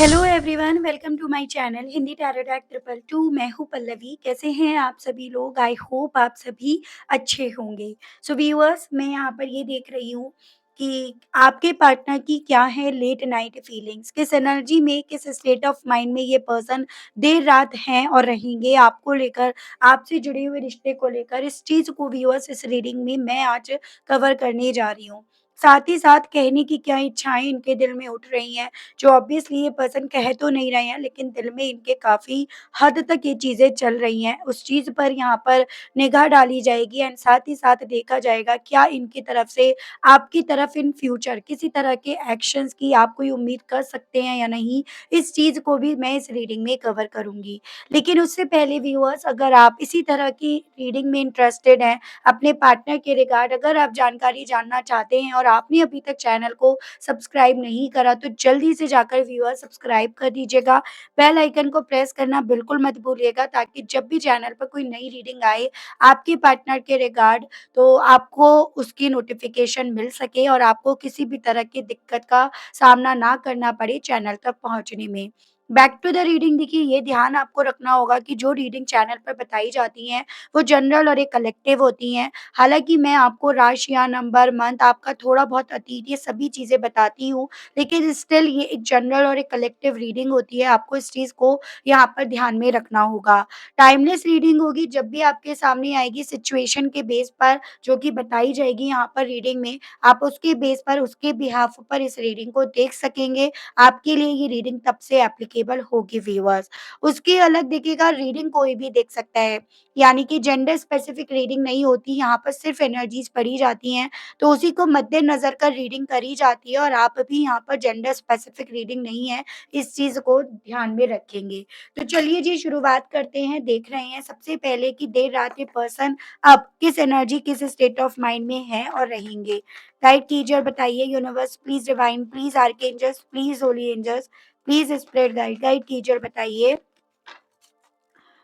Hello everyone, welcome to my channel Hindi tarot deck triple two. मैं हूँ पल्लवी। कैसे हैं आप सभी लोग? आई होप आप सभी अच्छे होंगे। सो व्यूअर्स, मैं यहाँ पर ये देख रही हूँ कि आपके पार्टनर की क्या है लेट नाइट फीलिंग्स, किस एनर्जी में, किस स्टेट ऑफ माइंड में ये पर्सन देर रात हैं और रहेंगे आपको लेकर, आपसे जुड़े हुए रिश्ते को लेकर। इस चीज़ को व्यूअर्स इस रीडिंग में मैं आज कवर करने जा रही हूँ। साथ ही साथ कहने की क्या इच्छाएं इनके दिल में उठ रही हैं, जो ऑब्वियसली ये पर्सन कह तो नहीं रहे हैं, लेकिन दिल में इनके काफ़ी हद तक ये चीज़ें चल रही हैं। उस चीज़ पर यहाँ पर निगाह डाली जाएगी एंड साथ ही साथ देखा जाएगा क्या इनकी तरफ से आपकी तरफ इन फ्यूचर किसी तरह के एक्शंस की आप कोई उम्मीद कर सकते हैं या नहीं। इस चीज़ को भी मैं इस रीडिंग में कवर करूँगी। लेकिन उससे पहले व्यूअर्स, अगर आप इसी तरह की रीडिंग में इंटरेस्टेड हैं, अपने पार्टनर के रिगार्ड अगर आप जानकारी जानना चाहते हैं और आपने अभी तक चैनल को सब्सक्राइब नहीं करा तो जल्दी से जाकर व्यूअर सब्सक्राइब कर दीजिएगा। बेल आइकन को प्रेस करना बिल्कुल मत भूलिएगा, ताकि जब भी चैनल पर कोई नई रीडिंग आए आपके पार्टनर के रिगार्ड, तो आपको उसकी नोटिफिकेशन मिल सके और आपको किसी भी तरह की दिक्कत का सामना ना करना पड़े चैनल तक पहुंचने में। Back to the reading. देखिए, ये ध्यान आपको रखना होगा कि जो रीडिंग चैनल पर बताई जाती हैं वो जनरल और एक कलेक्टिव होती हैं। हालाँकि मैं आपको राशियाँ, नंबर, मंथ, आपका थोड़ा बहुत अतीत, ये सभी चीज़ें बताती हूँ, लेकिन स्टिल ये एक जनरल और एक कलेक्टिव रीडिंग होती है। आपको इस चीज़ को यहाँ पर ध्यान में रखना होगा। टाइमलेस रीडिंग होगी, जब भी आपके सामने आएगी सिचुएशन के बेस पर जो कि बताई जाएगी यहाँ पर रीडिंग में, आप उसके बेस पर, उसके बिहाफ़ पर इस रीडिंग को देख सकेंगे। आपके लिए ये रीडिंग तब से एप्लीकेबल होगी व्यूअर्स। उसके अलग देखिएगा, रीडिंग कोई भी देख सकता है। यानी कि जेंडर स्पेसिफिक रीडिंग नहीं होती, यहाँ पर सिर्फ एनर्जीज़ पढ़ी जाती हैं, तो उसी को मद्देनज़र कर रीडिंग करी जाती है और आप भी यहाँ पर जेंडर स्पेसिफिक रीडिंग नहीं है, इस चीज़ को ध्यान में रखेंगे। तो चलिए जी, शुरुआत करते हैं। देख रहे हैं सबसे पहले कि देर रात ये पर्सन अब किस एनर्जी, किस स्टेट ऑफ माइंड में हैं और रहेंगे। गाइड कीजिए और बताइए universe, please divine, please archangels, please holy angels, please spirit guide, guide कीजिए और बताइए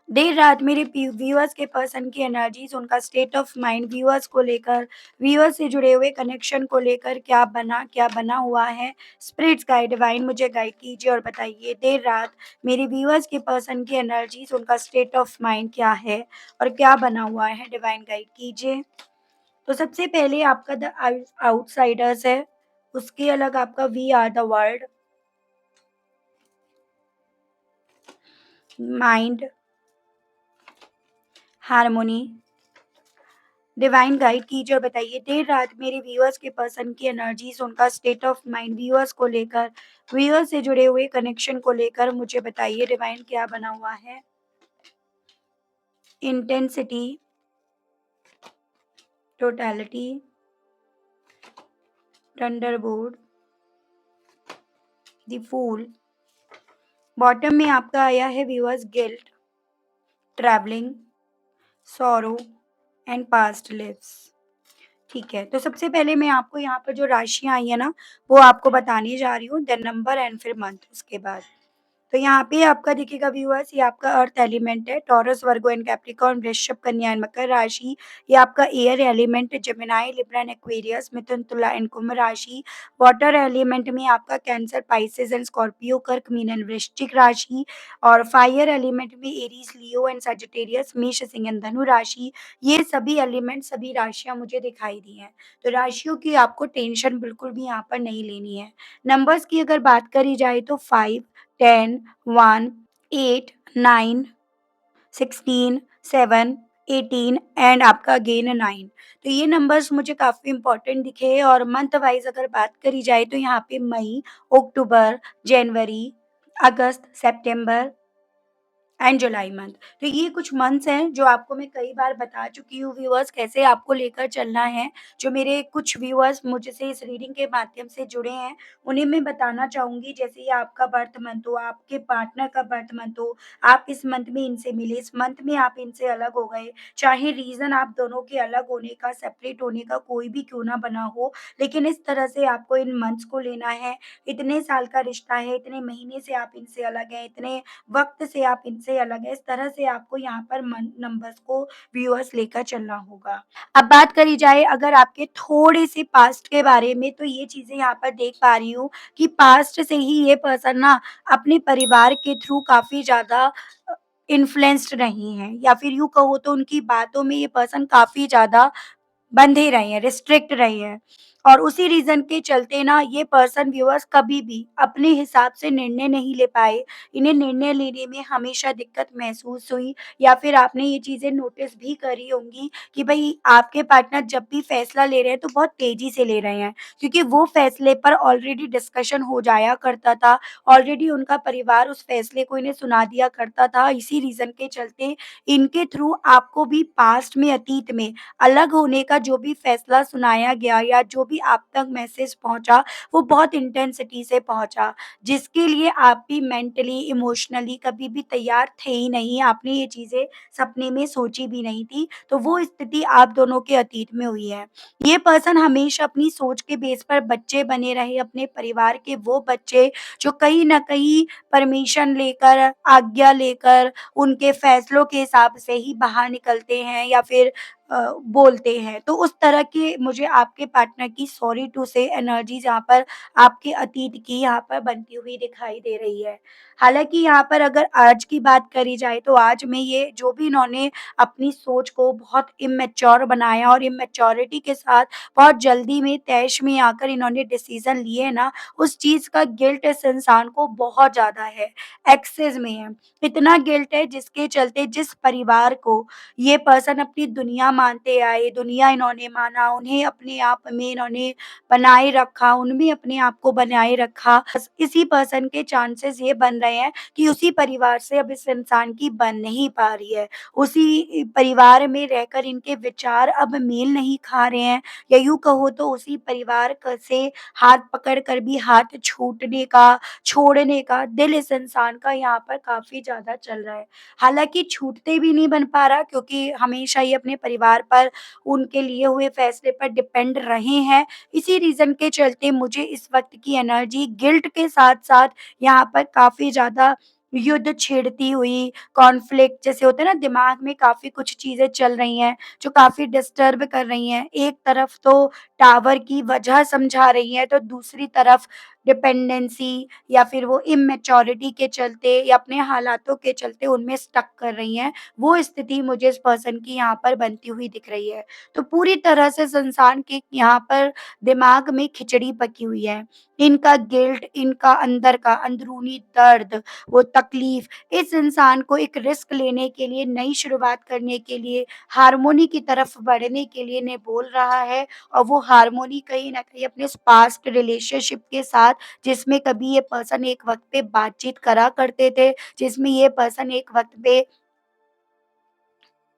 देर रात मेरे व्यूअर्स के पर्सन की एनर्जीज, उनका स्टेट ऑफ माइंड, व्यूअर्स को लेकर, व्यूअर्स से जुड़े हुए कनेक्शन को लेकर क्या बना हुआ है। स्पिरिट्स गाइड डिवाइन मुझे गाइड कीजिए और बताइए देर रात मेरे व्यूअर्स के पर्सन की एनर्जीज, उनका स्टेट ऑफ माइंड क्या है और क्या बना हुआ है। डिवाइन गाइड कीजिए। तो सबसे पहले आपका द आउटसाइडर्स है, उसके अलग आपका we are the world, mind, harmony. Divine guide कीजिए और बताइए देर रात मेरे व्यूअर्स के पर्सन की एनर्जीज, उनका स्टेट ऑफ माइंड, व्यूअर्स को लेकर, व्यूअर्स से जुड़े हुए कनेक्शन को लेकर मुझे बताइए डिवाइन क्या बना हुआ है। Intensity, totality, thunderbolt, the fool. Bottom में आपका आया है viewers guilt, travelling, sorrow and past lives. ठीक है, तो सबसे पहले मैं आपको यहाँ पर जो राशियाँ आई है ना, वो आपको बताने जा रही हूँ, देन नंबर एंड फिर मंथ उसके बाद। तो यहाँ पे आपका दिखेगा व्यूअर्स, ये आपका अर्थ एलिमेंट है, टॉरस, वर्गो एंड कैप्रिकॉर्न, वृषभ, कन्या एंड मकर राशि। ये आपका एयर एलिमेंट है, जेमिनाई, लिब्रा एंड एक्वेरियस, मिथुन, तुला एंड कुंभ राशि। वाटर एलिमेंट में आपका कैंसर, पाइसेस एंड स्कॉर्पियो, कर्क, मीन एंड वृश्चिक राशि। और फायर एलिमेंट में एरीज, लियो एंड सजिटेरियस, मेष, सिंह एंड धनु राशि। ये सभी एलिमेंट, सभी राशियां मुझे दिखाई दी हैं। तो राशियों की आपको टेंशन बिल्कुल भी यहाँ पर नहीं लेनी है। नंबर्स की अगर बात करी जाए तो 5, 10, 1, 8, 9, 16, 7, 18 एंड आपका अगेन 9। तो ये नंबर्स मुझे काफ़ी इंपॉर्टेंट दिखे। और मंथ वाइज अगर बात करी जाए तो यहाँ पे मई, अक्टूबर, जनवरी, अगस्त, सितंबर एंड जुलाई मंथ। तो ये कुछ मंथ्स हैं जो आपको मैं कई बार बता चुकी हूँ व्यूअर्स, कैसे आपको लेकर चलना है। जो मेरे कुछ व्यूअर्स मुझसे इस रीडिंग के माध्यम से जुड़े हैं, उन्हें मैं बताना चाहूँगी। जैसे ये आपका बर्थ मंथ हो, आपके पार्टनर का बर्थ मंथ हो, आप इस मंथ में इनसे मिले, इस मंथ में आप इनसे अलग हो गए, चाहे रीज़न आप दोनों के अलग होने का, सेपरेट होने का कोई भी क्यों ना बना हो, लेकिन इस तरह से आपको इन मंथ्स को लेना है। इतने साल का रिश्ता है, इतने महीने से आप इनसे अलग हैं, इतने वक़्त से आप इनसे से अलग है। इस तरह से आपको यहाँ पर मन नंबर्स को व्यूअर्स लेकर चलना होगा। अब बात करी जाए अगर आपके थोड़े-से पास्ट के बारे में, तो ये चीज़ें यहाँ पर देख पा रही हूँ कि पास्ट से ही ये पर्सन ना अपने परिवार के थ्रू काफ़ी ज़्यादा इन्फ्लुएंस्ड रही हैं, या फिर यूँ कहो तो उनकी बातों में ये पर्सन काफ़ी ज़्यादा बंधे रहे हैं, रिस्ट्रिक्ट रहे हैं, और उसी रीज़न के चलते ना ये पर्सन व्यूअर्स कभी भी अपने हिसाब से निर्णय नहीं ले पाए। इन्हें निर्णय लेने में हमेशा दिक्कत महसूस हुई, या फिर आपने ये चीज़ें नोटिस भी करी होंगी कि भई आपके पार्टनर जब भी फैसला ले रहे हैं तो बहुत तेज़ी से ले रहे हैं, क्योंकि वो फैसले पर ऑलरेडी डिस्कशन हो जाया करता था, ऑलरेडी उनका परिवार उस फैसले को इन्हें सुना दिया करता था। इसी रीज़न के चलते इनके थ्रू आपको भी पास्ट में, अतीत में अलग होने का जो भी फैसला सुनाया गया या जो भी आप तक मैसेज पहुँचा, वो बहुत इंटेंसिटी से पहुँचा, जिसके लिए आप भी मेंटली, इमोशनली कभी भी तैयार थे ही नहीं। आपने ये चीज़ें सपने में सोची भी नहीं थी, तो वो स्थिति आप दोनों के अतीत में हुई है। ये पर्सन हमेशा अपनी सोच के बेस पर बच्चे बने रहे, अपने परिवार के वो बच्चे जो कहीं न कहीं परमिशन लेकर, आज्ञा लेकर, उनके फैसलों के हिसाब से ही बाहर निकलते हैं या फिर बोलते हैं। तो उस तरह के मुझे आपके पार्टनर की सॉरी टू से एनर्जी जहाँ पर आपके अतीत की यहाँ पर बनती हुई दिखाई दे रही है। हालाँकि यहाँ पर अगर आज की बात करी जाए तो आज में ये जो भी इन्होंने अपनी सोच को बहुत इमैच्योर बनाया और इमैच्योरिटी के साथ बहुत जल्दी में तैश में आकर इन्होंने डिसीज़न लिए ना, उस चीज़ का गिल्ट इस इंसान को बहुत ज़्यादा है, एक्सेस में है। इतना गिल्ट है जिसके चलते जिस परिवार को ये पर्सन अपनी दुनिया मानते आए, दुनिया इन्होंने माना, उन्हें अपने आप में इन्होंने बनाए रखा, उनमें अपने आप को बनाए रखा। बस इसी पर्सन के चांसेस ये बन रहे हैं कि उसी परिवार से अब इस इंसान की बन नहीं पा रही है। उसी परिवार में रहकर इनके विचार अब मेल नहीं खा रहे हैं, या यूँ कहो तो उसी परिवार से हाथ पकड़ कर भी हाथ छूटने का, छोड़ने का दिल इस इंसान का यहाँ पर काफ़ी ज़्यादा चल रहा है। हालाँकि छूटते भी नहीं बन पा रहा, क्योंकि हमेशा ये अपने परिवार पर, उनके लिए हुए फैसले पर डिपेंड रहे हैं। इसी रीज़न के चलते मुझे इस वक़्त की एनर्जी गिल्ट के साथ-साथ यहाँ पर काफ़ी ज़्यादा युद्ध छेड़ती हुई, कॉन्फ्लिक्ट जैसे होता है ना, दिमाग में काफ़ी कुछ चीज़ें चल रही हैं, जो काफ़ी डिस्टर्ब कर रही हैं। एक तरफ तो टावर की वजह समझा रही हैं, तो दूसरी तरफ डिपेंडेंसी या फिर वो इमैच्योरिटी के चलते या अपने हालातों के चलते उनमें स्टक कर रही हैं। वो स्थिति मुझे इस पर्सन की यहाँ पर बनती हुई दिख रही है। तो पूरी तरह से इस इंसान के यहाँ पर दिमाग में खिचड़ी पकी हुई है। इनका गिल्ट, इनका अंदर का अंदरूनी दर्द, वो तकलीफ़ इस इंसान को एक रिस्क लेने के लिए, नई शुरुआत करने के लिए, हार्मोनी की तरफ बढ़ने के लिए इन्हें बोल रहा है, और वो हार्मोनी कहीं न कहीं अपने उस पास्ट रिलेशनशिप के साथ, जिसमें कभी ये पर्सन एक वक़्त पे बातचीत करा करते थे, जिसमें ये पर्सन एक वक़्त पे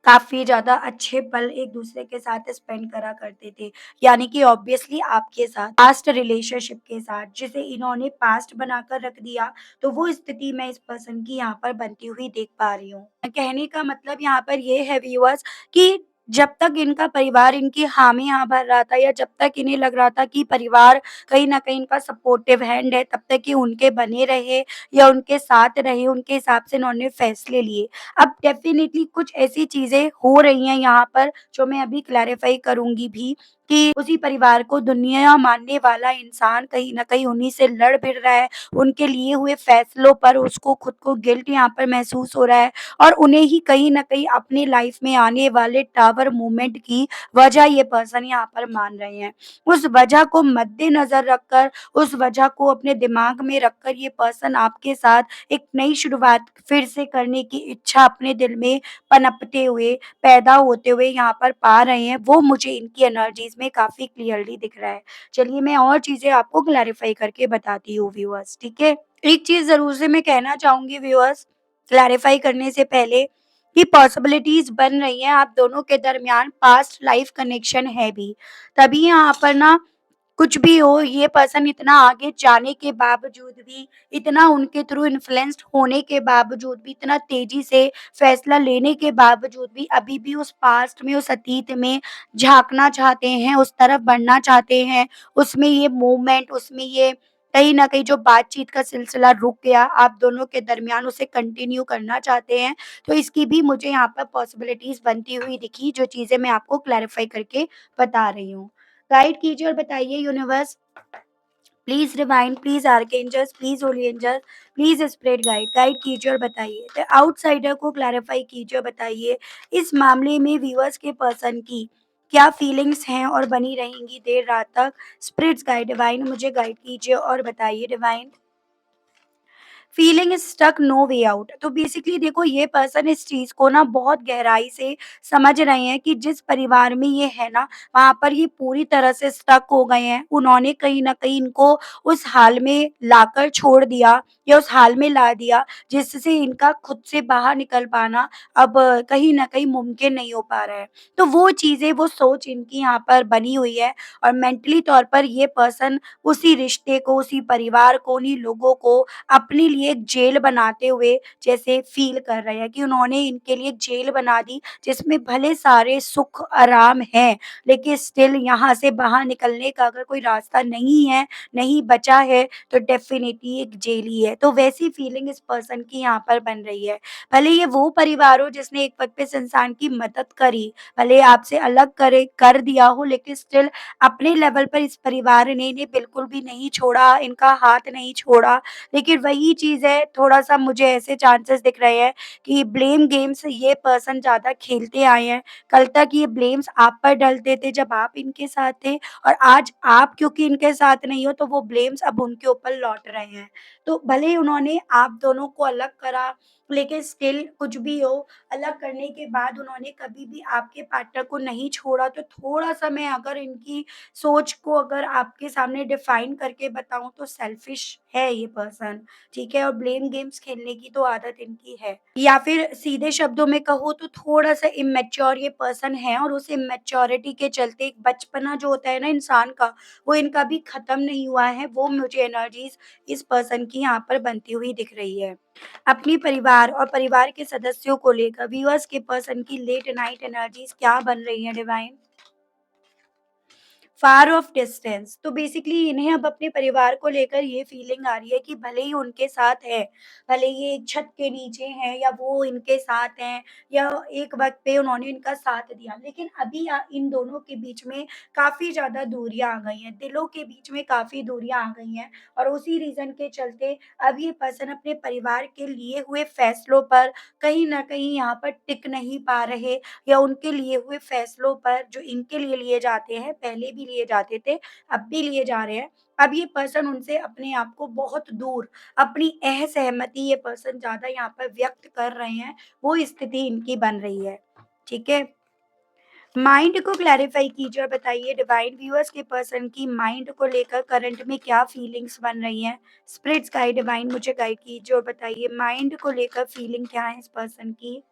काफ़ी ज़्यादा अच्छे पल एक-दूसरे के साथ स्पेंड करा करते थे। यानी कि ऑब्वियसली आपके साथ, पास्ट रिलेशनशिप के साथ, जिसे इन्होंने पास्ट बनाकर रख दिया, तो वो स्थिति मैं इस पर्सन की यहाँ पर बनती हुई देख पा रही हूँ। कहने का मतलब यहाँ पर ये है व्यूअर्स कि जब तक इनका परिवार इनकी हामी-हाँ भर रहा था, या जब तक इन्हें लग रहा था कि परिवार कहीं न कहीं इनका सपोर्टिव हैंड है, तब तक ये उनके बने रहे या उनके साथ रहे, उनके हिसाब से इन्होंने फैसले लिए। अब डेफ़िनिटली कुछ ऐसी चीज़ें हो रही हैं यहाँ पर, जो मैं अभी क्लैरिफ़ाई करूँगी भी, कि उसी परिवार को दुनिया मानने वाला इंसान कहीं न कहीं उन्हीं से लड़ भिड़ रहा है। उनके लिए हुए फ़ैसलों पर उसको खुद को गिल्ट यहाँ पर महसूस हो रहा है, और उन्हें ही कहीं न कहीं अपनी लाइफ़ में आने वाले टावर मूवमेंट की वजह ये पर्सन यहाँ पर मान रहे हैं। उस वजह को मद्देनज़र रखकर, उस वजह को अपने दिमाग में रखकर ये पर्सन आपके साथ एक नई शुरुआत फिर से करने की इच्छा अपने दिल में पनपते हुए, पैदा होते हुए यहाँ पर पा रहे हैं, वो मुझे इनकी एनर्जीज़ में काफ़ी क्लियरली दिख रहा है। चलिए मैं और चीज़ें आपको क्लैरिफ़ाई करके बताती हूँ व्यूअर्स, ठीक है? एक चीज़ ज़रूर से मैं कहना चाहूँगी व्यूअर्स, क्लैरिफ़ाई करने से पहले, कि पॉसिबिलिटीज़ बन रही हैं आप दोनों के दरमियान, पास्ट लाइफ़ कनेक्शन है भी। तभी यहाँ पर ना कुछ भी हो, ये पर्सन इतना आगे जाने के बावजूद भी, इतना उनके थ्रू इन्फ्लुएंस्ड होने के बावजूद भी, इतना तेज़ी से फैसला लेने के बावजूद भी, अभी भी उस पास्ट में, उस अतीत में झाँकना चाहते हैं, उस तरफ बढ़ना चाहते हैं, उसमें ये मूवमेंट, उसमें ये कहीं न कहीं जो बातचीत का सिलसिला रुक गया, आप दोनों के दरमियान उसे कंटिन्यू करना चाहते हैं, तो इसकी भी मुझे यहाँ पर पॉसिबिलिटीज़ बनती हुई दिखी, जो चीज़ें मैं आपको क्लैरिफ़ाई करके बता रही हूँ। गाइड कीजिए और बताइए universe, please divine, please archangels, please holy angels, please spirit guide, guide कीजिए और बताइए। द आउटसाइडर को क्लैरिफ़ाई कीजिए और बताइए, इस मामले में व्यूअर्स के पर्सन की क्या फीलिंग्स हैं और बनी रहेंगी देर रात तक? स्पिरिट्स गाइड डिवाइन मुझे गाइड कीजिए और बताइए divine. Feeling is stuck, no way out. तो बेसिकली देखो, ये पर्सन इस चीज को ना बहुत गहराई से समझ रहे हैं कि जिस परिवार में ये है ना, वहां पर ये पूरी तरह से स्टक हो गए हैं। उन्होंने कहीं ना कहीं इनको उस हाल में लाकर छोड़ दिया या उस हाल में ला दिया जिससे इनका खुद से बाहर निकल पाना अब कहीं ना कहीं मुमकिन नहीं हो पा रहा है। तो वो चीजें, वो सोच इनकी यहाँ पर बनी हुई है, और मेंटली तौर पर ये पर्सन उसी रिश्ते को, उसी परिवार को, उन्हीं लोगों को अपने लिए एक जेल बनाते हुए जैसे फ़ील कर रहे हैं कि उन्होंने इनके लिए एक जेल बना दी, जिसमें भले सारे सुख आराम हैं, लेकिन स्टिल यहाँ से बाहर निकलने का अगर कोई रास्ता नहीं है, नहीं बचा है, तो डेफ़िनिटली एक जेल ही है। तो वैसी फ़ीलिंग इस पर्सन की यहाँ पर बन रही है। भले ये वो परिवार हो जिसने एक वक़्त पे इस इंसान की मदद करी, भले आपसे अलग करे कर दिया हो, लेकिन स्टिल अपने लेवल पर इस परिवार ने इन्हें बिल्कुल भी नहीं छोड़ा, इनका हाथ नहीं छोड़ा। लेकिन वही चीज़ है, थोड़ा-सा मुझे ऐसे चांसेस दिख रहे हैं कि ब्लेम गेम्स ये पर्सन ज़्यादा खेलते आए हैं। कल तक ये ब्लेम्स आप पर डलते थे जब आप इनके साथ थे, और आज आप क्योंकि इनके साथ नहीं हो, तो वो ब्लेम्स अब उनके ऊपर लौट रहे हैं। तो भले ही उन्होंने आप दोनों को अलग करा, लेकिन स्टिल कुछ भी हो, अलग करने के बाद उन्होंने कभी भी आपके पार्टनर को नहीं छोड़ा। तो थोड़ा-सा मैं अगर इनकी सोच को अगर आपके सामने डिफाइन करके बताऊँ, तो सेल्फिश है ये पर्सन, ठीक है? और ब्लेम गेम्स खेलने की तो आदत इनकी है। या फिर सीधे शब्दों में कहूँ तो थोड़ा-सा इमैच्योर ये पर्सन है, और उस इमैच्योरिटी के चलते एक बचपना जो होता है ना इंसान का, वो इनका भी खत्म नहीं हुआ है। वो मुझे एनर्जीज़ इस पर्सन की यहाँ पर बनती हुई दिख रही है। अपने परिवार और परिवार के सदस्यों को लेकर व्यूअर्स के पर्सन की लेट नाइट एनर्जीज़ क्या बन रही हैं डिवाइन? Far of distance. तो बेसिकली इन्हें अब अपने परिवार को लेकर ये फीलिंग आ रही है कि भले ही उनके साथ है, भले ये एक छत के नीचे हैं या वो इनके साथ हैं, या एक वक़्त पे उन्होंने इनका साथ दिया, लेकिन अभी इन दोनों के बीच में काफ़ी ज़्यादा दूरियाँ आ गई हैं, दिलों के बीच में काफ़ी दूरियाँ आ गई हैं, और उसी रीज़न के चलते अब ये पर्सन अपने परिवार के लिए हुए फैसलों पर कहीं न कहीं यहाँ पर टिक नहीं पा रहे, या उनके लिए हुए फैसलों पर जो इनके लिए लिए जाते हैं, पहले भी लिए जाते थे, अब भी लिए जा रहे हैं। अब ये पर्सन उनसे अपने आप को बहुत दूर, अपनी असहमति ये पर्सन ज़्यादा यहाँ पर व्यक्त कर रहे हैं, वो स्थिति इनकी बन रही है। ठीक है? माइंड को क्लैरिफ़ाई कीजिए और बताइए डिवाइन व्यूअर्स के पर्सन की माइंड को लेकर करंट में क्या फीलिंग्स बन रही हैं? स्पिरिट्स गाइड डिवाइन मुझे गाइड कीजिए और बताइए माइंड को लेकर फीलिंग क्या है इस पर्सन की?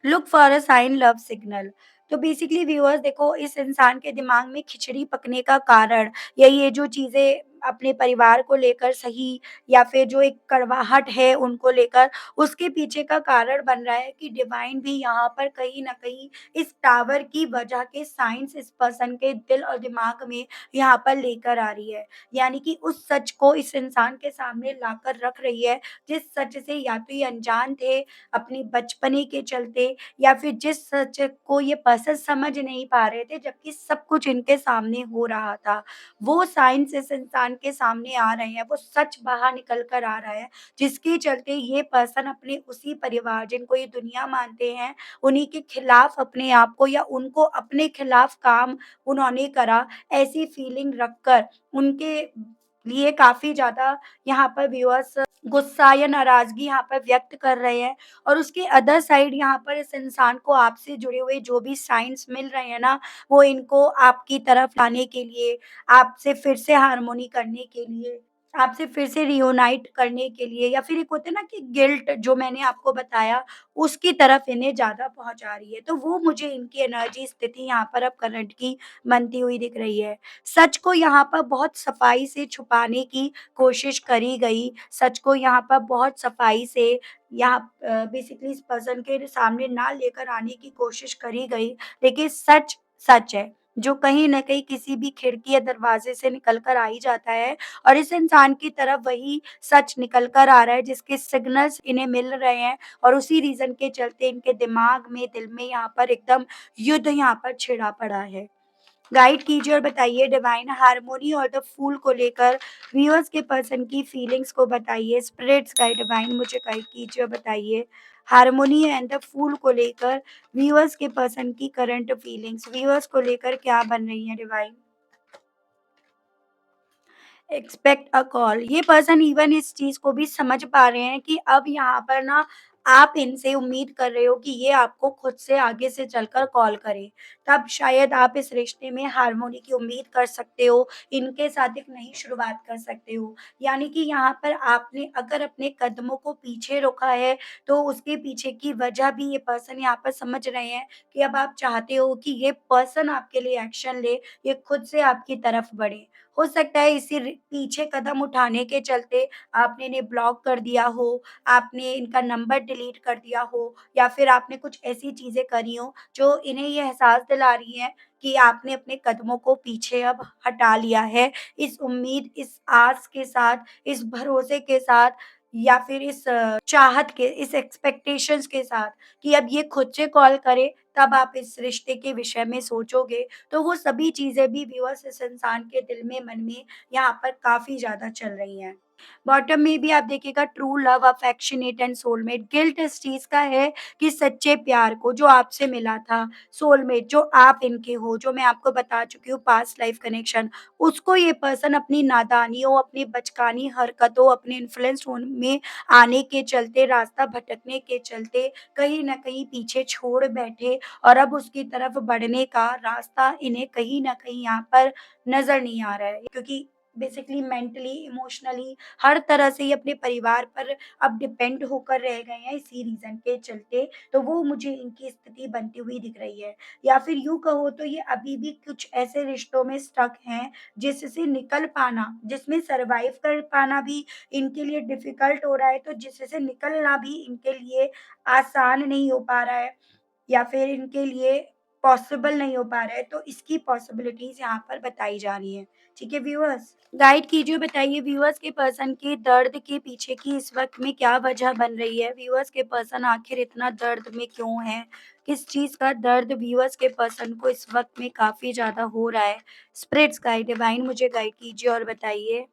Look for a sign, love signal. तो बेसिकली व्यूअर्स देखो, इस इंसान के दिमाग में खिचड़ी पकने का कारण, या ये जो चीज़ें अपने परिवार को लेकर सही, या फिर जो एक कड़वाहट है उनको लेकर, उसके पीछे का कारण बन रहा है कि डिवाइन भी यहाँ पर कहीं न कहीं इस टावर की वजह के साइंस इस पर्सन के दिल और दिमाग में यहाँ पर लेकर आ रही है। यानी कि उस सच को इस इंसान के सामने लाकर रख रही है, जिस सच से या तो ये अनजान थे अपनी बचपने के चलते, या फिर जिस सच को ये पर्सन समझ नहीं पा रहे थे जबकि सब कुछ इनके सामने हो रहा था। वो साइंस इस इंसान के सामने आ रहे हैं, वो सच बाहर निकल कर आ रहा है, जिसके चलते ये पर्सन अपने उसी परिवार जिनको ये दुनिया मानते हैं, उन्हीं के खिलाफ अपने आप को, या उनको अपने खिलाफ काम उन्होंने करा, ऐसी फीलिंग रखकर उनके लिए काफ़ी ज़्यादा यहाँ पर व्यूअर्स गुस्सा या नाराज़गी यहाँ पर व्यक्त कर रहे हैं, और उसके अदर साइड यहाँ पर इस इंसान को आपसे जुड़े हुए जो भी साइन्स मिल रहे हैं ना, वो इनको आपकी तरफ लाने के लिए, आपसे फिर से हार्मोनी करने के लिए, आपसे फिर से रियूनाइट करने के लिए, या फिर एक होता है ना कि गिल्ट जो मैंने आपको बताया, उसकी तरफ इन्हें ज़्यादा पहुँचा रही है। तो वो मुझे इनकी एनर्जी स्थिति यहाँ पर अब करंट की बनती हुई दिख रही है। सच को यहाँ पर बहुत सफाई से छुपाने की कोशिश करी गई, सच को यहाँ पर बहुत सफाई से यहाँ बेसिकली इस पर्सन के सामने ना लेकर आने की कोशिश करी गई, लेकिन सच, सच है। जो कहीं न कहीं किसी भी खिड़की या दरवाज़े से निकल कर आ ही जाता है और इस इंसान की तरफ वही सच निकल कर आ रहा है जिसके सिग्नल्स इन्हें मिल रहे हैं और उसी रीज़न के चलते इनके दिमाग में, दिल में यहाँ पर एकदम युद्ध यहाँ पर छिड़ा पड़ा है। गाइड कीजिए और बताइए डिवाइन हार्मोनी और द फूल को लेकर व्यूअर्स के पर्सन की फीलिंग्स को बताइए। स्पिरिट्स गाइड डिवाइन मुझे गाइड कीजिए और बताइए हार्मोनी एंड द फूल को लेकर व्यूअर्स के पर्सन की करंट फीलिंग्स व्यूअर्स को लेकर क्या बन रही है डिवाइन। एक्सपेक्ट अ कॉल ये पर्सन इवन इस चीज़ को भी समझ पा रहे हैं कि अब यहाँ पर ना आप इनसे उम्मीद कर रहे हो कि ये आपको खुद से आगे से चलकर कॉल करें। तब शायद आप इस रिश्ते में हार्मोनी की उम्मीद कर सकते हो, इनके साथ एक नई शुरुआत कर सकते हो। यानी कि यहाँ पर आपने अगर अपने कदमों को पीछे रोका है, तो उसके पीछे की वजह भी ये पर्सन यहाँ पर समझ रहे हैं कि अब आप चाहते हो कि ये पर्सन आपके लिए एक्शन ले, ये खुद से आपकी तरफ बढ़े। हो सकता है इसी पीछे कदम उठाने के चलते आपने इन्हें ब्लॉक कर दिया हो, आपने इनका नंबर डिलीट कर दिया हो या फिर आपने कुछ ऐसी चीज़ें करी हों जो इन्हें ये एहसास दिला रही हैं कि आपने अपने कदमों को पीछे अब हटा लिया है। इस उम्मीद, इस आस के साथ, इस भरोसे के साथ या फिर इस चाहत के, इस एक्सपेक्टेशंस के साथ कि अब ये खुद से कॉल करे, तब आप इस रिश्ते के विषय में सोचोगे। तो वो सभी चीज़ें भी व्यूअर्स इस इंसान के दिल में, मन में यहाँ पर काफ़ी ज़्यादा चल रही हैं। बॉटम में भी आप देखिएगा true love, affectionate and soulmate guilt इस चीज़ का है कि सच्चे प्यार को जो आपसे मिला था, सोलमेट जो आप इनके हो, जो मैं आपको बता चुकी हूँ पास्ट लाइफ कनेक्शन, उसको ये पर्सन अपनी नादानियों, अपनी बचकानी हरकतों, अपने इन्फ्लुएंस होन में आने के चलते, रास्ता भटकने के चलते कहीं न कहीं पीछे छोड़ बैठे और अब उसकी तरफ बढ़ने का रास्ता इन्हें कहीं न कहीं यहाँ पर नज़र नहीं आ रहा है। क्योंकि बेसिकली मेंटली, इमोशनली हर तरह से ये अपने परिवार पर अब डिपेंड होकर रह गए हैं इसी रीज़न के चलते, तो वो मुझे इनकी स्थिति बनती हुई दिख रही है। या फिर यूँ कहो तो ये अभी भी कुछ ऐसे रिश्तों में स्टक हैं, जिससे निकल पाना, जिसमें सर्वाइव कर पाना भी इनके लिए डिफ़िकल्ट हो रहा है, तो जिससे निकलना भी इनके लिए आसान नहीं हो पा रहा है। या फिर इनके लिए पॉसिबल नहीं हो पा रहा है, तो इसकी पॉसिबिलिटीज़ यहाँ पर बताई जा रही हैं। ठीक है व्यूअर्स? गाइड कीजिए, बताइए व्यूअर्स के पर्सन के दर्द के पीछे की इस वक़्त में क्या वजह बन रही है? व्यूअर्स के पर्सन आखिर इतना दर्द में क्यों हैं? किस चीज़ का दर्द व्यूअर्स के पर्सन को इस वक़्त में काफ़ी ज़्यादा हो रहा है? स्पिरिट्स गाइड डिवाइन मुझे गाइड कीजिए और बताइए।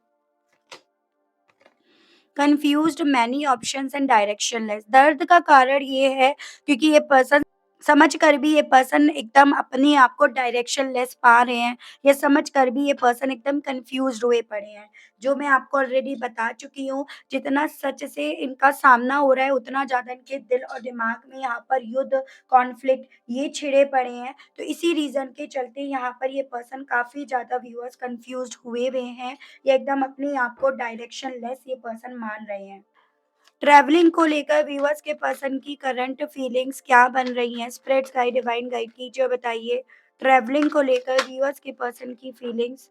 Confused many options and directionless दर्द का कारण ये है क्योंकि ये पर्सन समझ कर भी ये पर्सन एकदम अपने आप को डायरेक्शनलेस पा रहे हैं। ये समझ कर भी ये पर्सन एकदम कन्फ्यूज़्ड हुए पड़े हैं। जो मैं आपको ऑलरेडी बता चुकी हूँ, जितना सच से इनका सामना हो रहा है, उतना ज़्यादा इनके दिल और दिमाग में यहाँ पर युद्ध, कॉन्फ्लिक्ट ये छिड़े पड़े हैं। तो इसी रीज़न के चलते यहाँ पर ये पर्सन काफ़ी ज़्यादा व्यूअर्स कन्फ्यूज़्ड हुए हुए हैं। ये एकदम अपने आप को डायरेक्शनलेस ये पर्सन मान रहे हैं। ट्रैवलिंग को लेकर व्यूअर्स के पर्सन की करंट फीलिंग्स क्या बन रही हैं? स्पिरिट्स गाइड, डिवाइन गाइड कीजिए और बताइए। ट्रैवलिंग को लेकर व्यूअर्स के पर्सन की फीलिंग्स।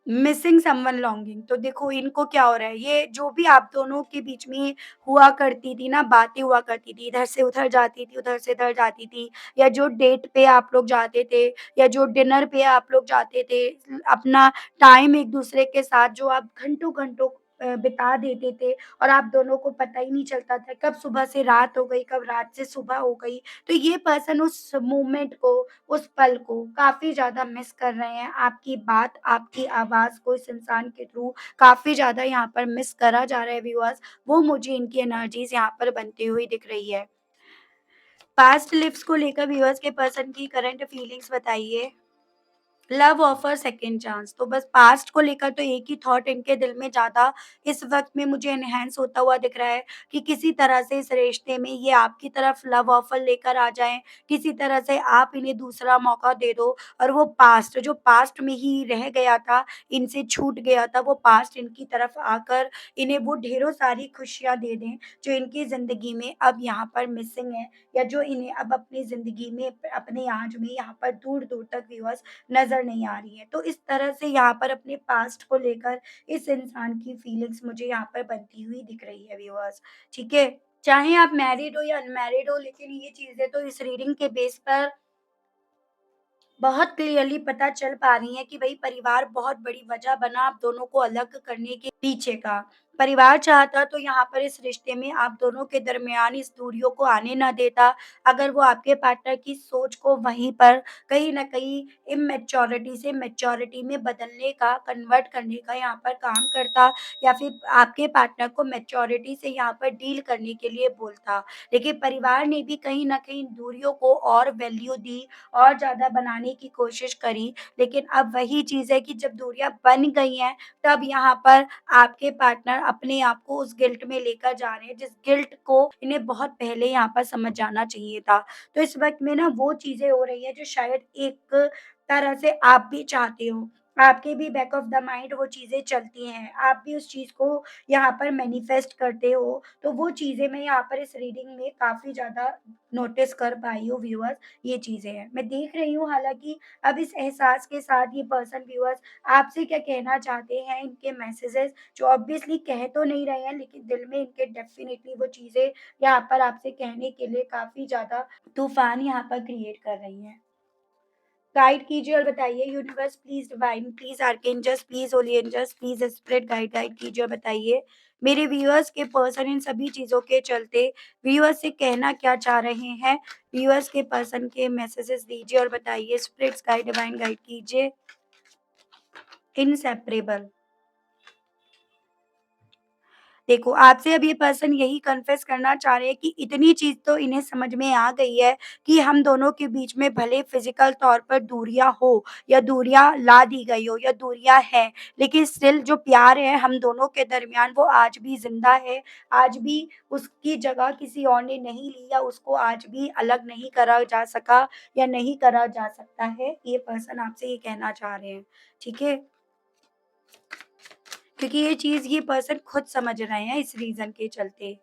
मिसिंग समवन लॉन्गिंग तो देखो इनको क्या हो रहा है, ये जो भी आप दोनों के बीच में हुआ करती थी ना, बातें हुआ करती थी, इधर से उधर जाती थी, उधर से इधर जाती थी, या जो डेट पे आप लोग जाते थे या जो डिनर पे आप लोग जाते थे, अपना टाइम एक-दूसरे के साथ जो आप घंटों-घंटों बिता देते थे और आप दोनों को पता ही नहीं चलता था कब सुबह से रात हो गई, कब रात से सुबह हो गई। तो ये पर्सन उस मोमेंट को, उस पल को काफ़ी ज़्यादा मिस कर रहे हैं। आपकी बात, आपकी आवाज़ को इस इंसान के थ्रू काफ़ी ज़्यादा यहाँ पर मिस करा जा रहा है व्यूअर्स। वो मुझे इनकी एनर्जीज़ यहाँ पर बनती हुई दिख रही है। पास्ट लिव्स को लेकर व्यूअर्स के पर्सन की करंट फीलिंग्स बताइए। लव ऑफर सेकंड चांस तो बस पास्ट को लेकर तो एक ही थॉट इनके दिल में ज़्यादा इस वक़्त में मुझे एनहांस होता हुआ दिख रहा है कि किसी तरह से इस रिश्ते में ये आपकी तरफ लव ऑफर लेकर आ जाएँ, किसी तरह से आप इन्हें दूसरा मौका दे दो और वो पास्ट जो पास्ट में ही रह गया था, इनसे छूट गया था, वो पास्ट इनकी तरफ आकर इन्हें वो ढेरों सारी खुशियाँ दे दें, जो इनकी ज़िंदगी में अब यहाँ पर मिसिंग है या जो इन्हें अब अपनी ज़िंदगी में, अपने आज में यहाँ पर दूर-दूर तक व्यूअर्स नज़र नहीं आ रही है। तो इस तरह से यहाँ पर अपने पास्ट को लेकर इस इंसान की फीलिंग्स मुझे यहाँ पर बनती हुई दिख रही है व्यूअर्स, ठीक है? चाहे आप मैरिड हो या अनमैरिड हो लेकिन ये चीज़ें तो इस रीडिंग के बेस पर बहुत क्लियरली पता चल पा रही है कि भई परिवार बहुत बड़ी वजह बना आप दोनों को अलग करने के पीछे का। परिवार चाहता तो यहाँ पर इस रिश्ते में आप दोनों के दरमियान इस दूरियों को आने ना देता। अगर वो आपके पार्टनर की सोच को वहीं पर कहीं न कहीं इमैच्योरिटी से मैच्योरिटी में बदलने का, कन्वर्ट करने का यहाँ पर काम करता, या फिर आपके पार्टनर को मैच्योरिटी से यहाँ पर डील करने के लिए बोलता। लेकिन परिवार ने भी कहीं न कहीं दूरियों को और वैल्यू दी और ज़्यादा बनाने की कोशिश करी। लेकिन अब वही चीज़ है कि जब दूरियाँ बन गई हैं, तब यहाँ पर आपके पार्टनर अपने आप को उस गिल्ट में लेकर जा रहे हैं, जिस गिल्ट को इन्हें बहुत पहले यहाँ पर समझ जाना चाहिए था। तो इस वक़्त में ना वो चीज़ें हो रही हैं जो शायद एक तरह से आप भी चाहते हो। आपके भी बैक ऑफ द माइंड वो चीज़ें चलती हैं। आप भी उस चीज़ को यहाँ पर मैनिफेस्ट करते हो। तो वो चीज़ें मैं यहाँ पर इस रीडिंग में काफ़ी ज़्यादा नोटिस कर पाई हूँ व्यूअर्स। ये चीज़ें हैं। मैं देख रही हूँ हालाँकि अब इस एहसास के साथ ये पर्सन व्यूअर्स आपसे क्या कहना चाहते हैं, इनके मैसेजेज़ जो ऑब्वियसली कह तो नहीं रहे हैं, लेकिन दिल में इनके डेफ़िनिटली वो चीज़ें यहाँ पर आपसे कहने के लिए काफ़ी ज़्यादा तूफ़ान यहाँ पर क्रिएट कर रही हैं। गाइड कीजिए और बताइए universe please divine please archangels please holy angels please spirit guide guide कीजिए और बताइए मेरे व्यूअर्स के पर्सन इन सभी चीज़ों के चलते व्यूअर्स से कहना क्या चाह रहे हैं? व्यूअर्स के पर्सन के मैसेजेस दीजिए और बताइए स्पिरिट्स गाइड डिवाइन गाइड कीजिए। इनसेपरेबल। देखो, आपसे अब ये पर्सन यही कन्फेस करना चाह रहे हैं कि इतनी चीज़ तो इन्हें समझ में आ गई है कि हम दोनों के बीच में भले फ़िज़िकल तौर पर दूरियाँ हो या दूरियाँ ला दी गई हो या दूरियाँ हैं, लेकिन स्टिल जो प्यार है हम दोनों के दरमियान वो आज भी ज़िंदा है। आज भी उसकी जगह किसी और ने नहीं ली या उसको आज भी अलग नहीं करा जा सका या नहीं करा जा सकता है। ये पर्सन आपसे ये कहना चाह रहे हैं, ठीक है? क्योंकि ये चीज़ ये पर्सन खुद समझ रहे हैं इस रीज़न के चलते।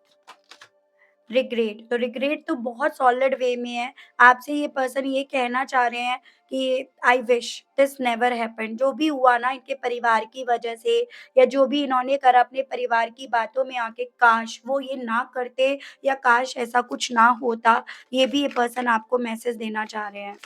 रिग्रेट, तो रिग्रेट तो बहुत सॉलिड वे में है। आपसे ये पर्सन ये कहना चाह रहे हैं कि I wish this never happened. जो भी हुआ ना इनके परिवार की वजह से या जो भी इन्होंने करा अपने परिवार की बातों में आके, काश वो ये ना करते या काश ऐसा कुछ ना होता। ये भी ये पर्सन आपको मैसेज देना चाह रहे हैं।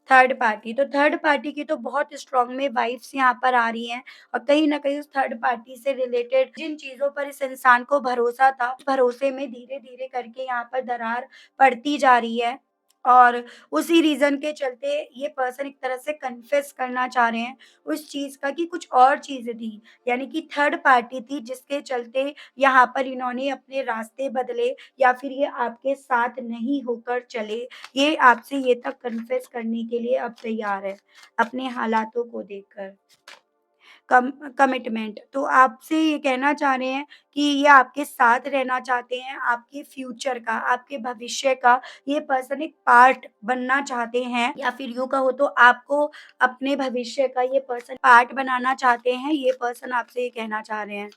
थर्ड पार्टी, तो थर्ड पार्टी की तो बहुत स्ट्रॉन्ग में वाइब्स यहाँ पर आ रही हैं और कहीं न कहीं उस थर्ड पार्टी से रिलेटेड जिन चीज़ों पर इस इंसान को भरोसा था, उस भरोसे में धीरे-धीरे करके यहाँ पर दरार पड़ती जा रही है और उसी रीज़न के चलते ये पर्सन एक तरह से कन्फेस करना चाह रहे हैं उस चीज़ का कि कुछ और चीज़ें थी, यानी कि थर्ड पार्टी थी जिसके चलते यहाँ पर इन्होंने अपने रास्ते बदले या फिर ये आपके साथ नहीं होकर चले। ये आपसे ये तक कन्फेस करने के लिए अब तैयार है, अपने हालातों को देखकर। कमिटमेंट, तो आपसे ये कहना चाह रहे हैं कि ये आपके साथ रहना चाहते हैं, आपके फ्यूचर का, आपके भविष्य का ये पर्सन एक पार्ट बनना चाहते हैं या फिर यूँ कहो तो आपको अपने भविष्य का ये पर्सन पार्ट बनाना चाहते हैं, ये पर्सन आपसे ये कहना चाह रहे हैं।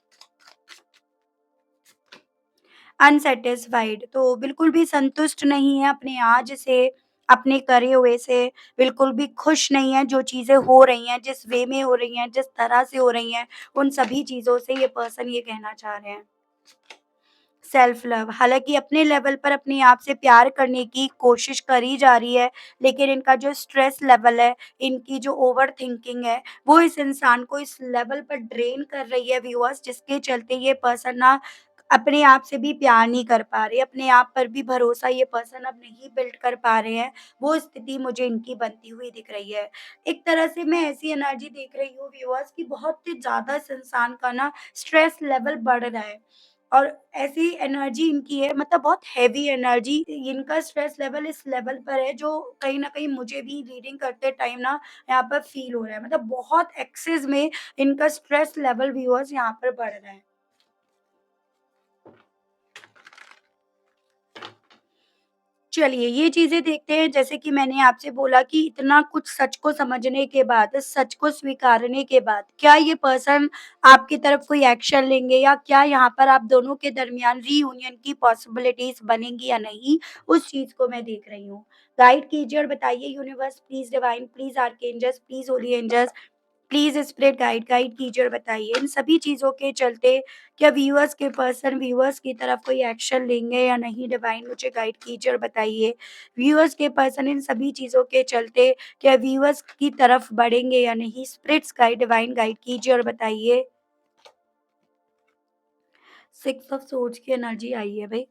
अनसैटिस्फाइड, तो बिल्कुल भी संतुष्ट नहीं है अपने आज से, अपने करे हुए से, बिल्कुल भी खुश नहीं है जो चीज़ें हो रही हैं, जिस वे में हो रही हैं, जिस तरह से हो रही हैं, उन सभी चीज़ों से ये पर्सन ये कहना चाह रहे हैं। सेल्फ लव, हालाँकि अपने लेवल पर अपने आप से प्यार करने की कोशिश करी जा रही है, लेकिन इनका जो स्ट्रेस लेवल है, इनकी जो ओवरथिंकिंग है, वो इस इंसान को इस लेवल पर ड्रेन कर रही है व्यूअर्स, जिसके चलते ये पर्सन ना अपने आप से भी प्यार नहीं कर पा रहे, अपने आप पर भी भरोसा ये पर्सन अब नहीं बिल्ड कर पा रहे हैं, वो स्थिति मुझे इनकी बनती हुई दिख रही है। एक तरह से मैं ऐसी एनर्जी देख रही हूँ व्यूअर्स कि बहुत ही ज़्यादा इस इंसान का ना स्ट्रेस लेवल बढ़ रहा है। और ऐसी एनर्जी इनकी है, मतलब बहुत हेवी एनर्जी, इनका स्ट्रेस लेवल इस लेवल पर है जो कहीं न कहीं मुझे भी रीडिंग करते टाइम ना यहाँ पर फ़ील हो रहा है। मतलब बहुत एक्सेस में इनका स्ट्रेस लेवल व्यूअर्स यहाँ पर बढ़ रहा है। चलिए, ये चीज़ें देखते हैं जैसे कि मैंने आपसे बोला कि इतना कुछ सच को समझने के बाद, इस सच को स्वीकारने के बाद, क्या ये पर्सन आपकी तरफ कोई एक्शन लेंगे या क्या यहाँ पर आप दोनों के दरमियान रीयूनियन की पॉसिबिलिटीज़ बनेंगी या नहीं, उस चीज़ को मैं देख रही हूँ। गाइड कीजिए और बताइए universe please divine please archangels please holy angels please spirit guide guide कीजिए और बताइए। इन सभी चीज़ों के चलते क्या व्यूअर्स की तरफ कोई एक्शन लेंगे या नहीं? डिवाइन मुझे गाइड कीजिए और बताइए। व्यूअर्स के पर्सन इन सभी चीज़ों के चलते क्या व्यूअर्स की तरफ बढ़ेंगे या नहीं? स्पिरिट्स गाइड डिवाइन गाइड कीजिए और बताइए। सिक्स ऑफ सोर्ड्स की एनर्जी आई है भई।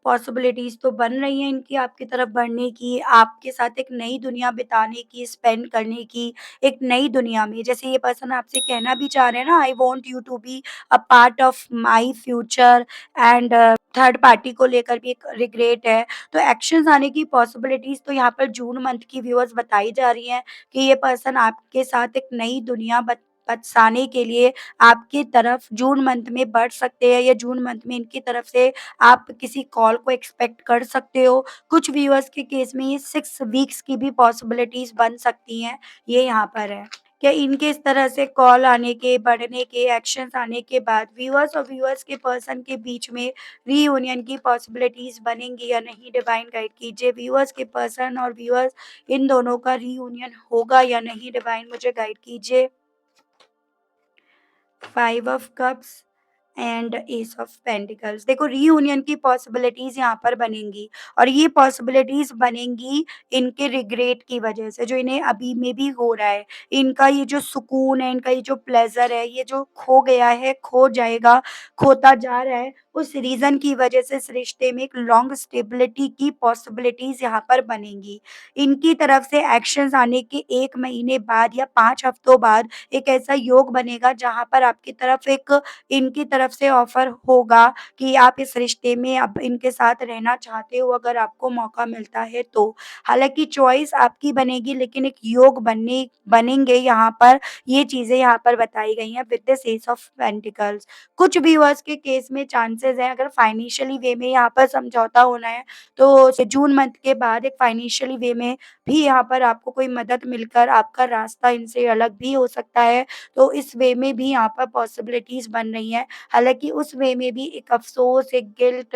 पॉसिबिलिटीज़ तो बन रही हैं इनकी आपकी तरफ बढ़ने की, आपके साथ एक नई दुनिया बिताने की, स्पेंड करने की, एक नई दुनिया में। जैसे ये पर्सन आपसे कहना भी चाह रहे हैं ना, I want you to be a part of my future and third party को लेकर भी एक रिग्रेट है। तो एक्शंस आने की पॉसिबिलिटीज़ तो यहाँ पर जून मंथ की व्यूअर्स बताई जा रही हैं कि ये पर्सन आपके साथ एक नई दुनिया बसाने के लिए आपकी तरफ जून मंथ में बढ़ सकते हैं या जून मंथ में इनकी तरफ से आप किसी कॉल को एक्सपेक्ट कर सकते हो। कुछ व्यूअर्स के केस में ये 6 वीक्स की भी पॉसिबिलिटीज़ बन सकती हैं, ये यहाँ पर है। क्या इनके इस तरह से कॉल आने के, बढ़ने के, एक्शंस आने के बाद व्यूअर्स और व्यूअर्स के पर्सन के बीच में रीयूनियन की पॉसिबिलिटीज़ बनेंगी या नहीं? डिवाइन गाइड कीजिए। व्यूअर्स के पर्सन और व्यूअर्स इन दोनों का रीयूनियन होगा या नहीं? डिवाइन मुझे गाइड कीजिए। Five of cups and S of pentacles. देखो रीयूनियन की पॉसिबिलिटीज यहाँ पर बनेंगी और ये पॉसिबिलिटीज बनेंगी इनके रिग्रेट की वजह से जो इन्हें अभी में भी हो रहा है। इनका ये जो सुकून है, इनका ये जो प्लेजर है, ये जो खो गया है, खो जाएगा, खोता जा रहा है, उस रीजन की वजह से इस रिश्ते में एक लॉन्ग स्टेबिलिटी की पॉसिबिलिटीज यहाँ पर बनेंगी। इनकी तरफ से एक्शंस आने के 1 महीने बाद या 5 हफ्तों बाद एक ऐसा योग बनेगा जहाँ पर आपकी तरफ एक इनकी तरफ से ऑफ़र होगा कि आप इस रिश्ते में अब इनके साथ रहना चाहते हो अगर आपको मौका मिलता है तो। हालाँकि चॉइस आपकी बनेगी लेकिन एक योग बनेंगे यहाँ पर, ये चीज़ें यहाँ पर बताई गई हैं with the S of pentacles. कुछ व्यूअर्स के केस में चांसेज़ हैं अगर फाइनेंशियली वे में यहाँ पर समझौता होना है तो जून मंथ के बाद एक फाइनेंशियली वे में भी यहाँ पर आपको कोई मदद मिलकर आपका रास्ता इनसे अलग भी हो सकता है। तो इस वे में भी यहाँ पर पॉसिबिलिटीज़ बन रही हैं। हालाँकि उस वे में भी एक अफ़सोस, एक गिल्ट,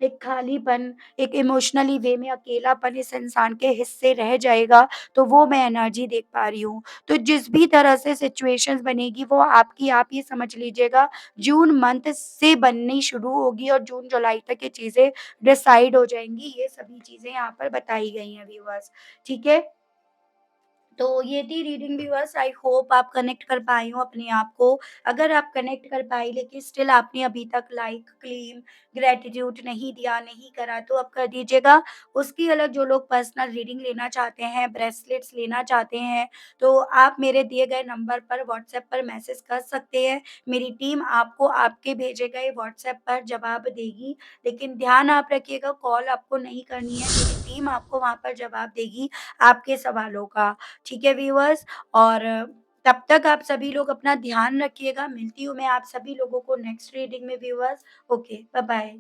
एक खालीपन, एक इमोशनली वे में अकेलापन इस इंसान के हिस्से रह जाएगा, तो वो मैं एनर्जी देख पा रही हूँ। तो जिस भी तरह से सिचुएशंस बनेगी वो आपकी आप ये समझ लीजिएगा जून मंथ से बननी शुरू होगी और जून-जुलाई तक ये चीज़ें डिसाइड हो जाएँगी। ये सभी चीज़ें यहाँ पर बताई गई हैं व्यूअर्स, ठीक है? तो ये थी रीडिंग व्यूअर्स। आई होप आप कनेक्ट कर पाए हो अपने आप को। अगर आप कनेक्ट कर पाए लेकिन स्टिल आपने अभी तक लाइक, क्लेम, ग्रैटिट्यूड नहीं दिया, नहीं करा तो अब कर दीजिएगा। उसकी अलग जो लोग पर्सनल रीडिंग लेना चाहते हैं, ब्रेसलेट्स लेना चाहते हैं, तो आप मेरे दिए गए नंबर पर व्हाट्सएप पर मैसेज कर सकते हैं। मेरी टीम आपको आपके भेजे गए व्हाट्सएप पर जवाब देगी। लेकिन ध्यान आप रखिएगा कॉल आपको नहीं करनी है, मेरी टीम आपको वहाँ पर जवाब देगी आपके सवालों का। ठीक है व्यूअर्स, और तब तक आप सभी लोग अपना ध्यान रखिएगा। मिलती हूँ मैं आप सभी लोगों को नेक्स्ट रीडिंग में व्यूअर्स। Okay, bye bye.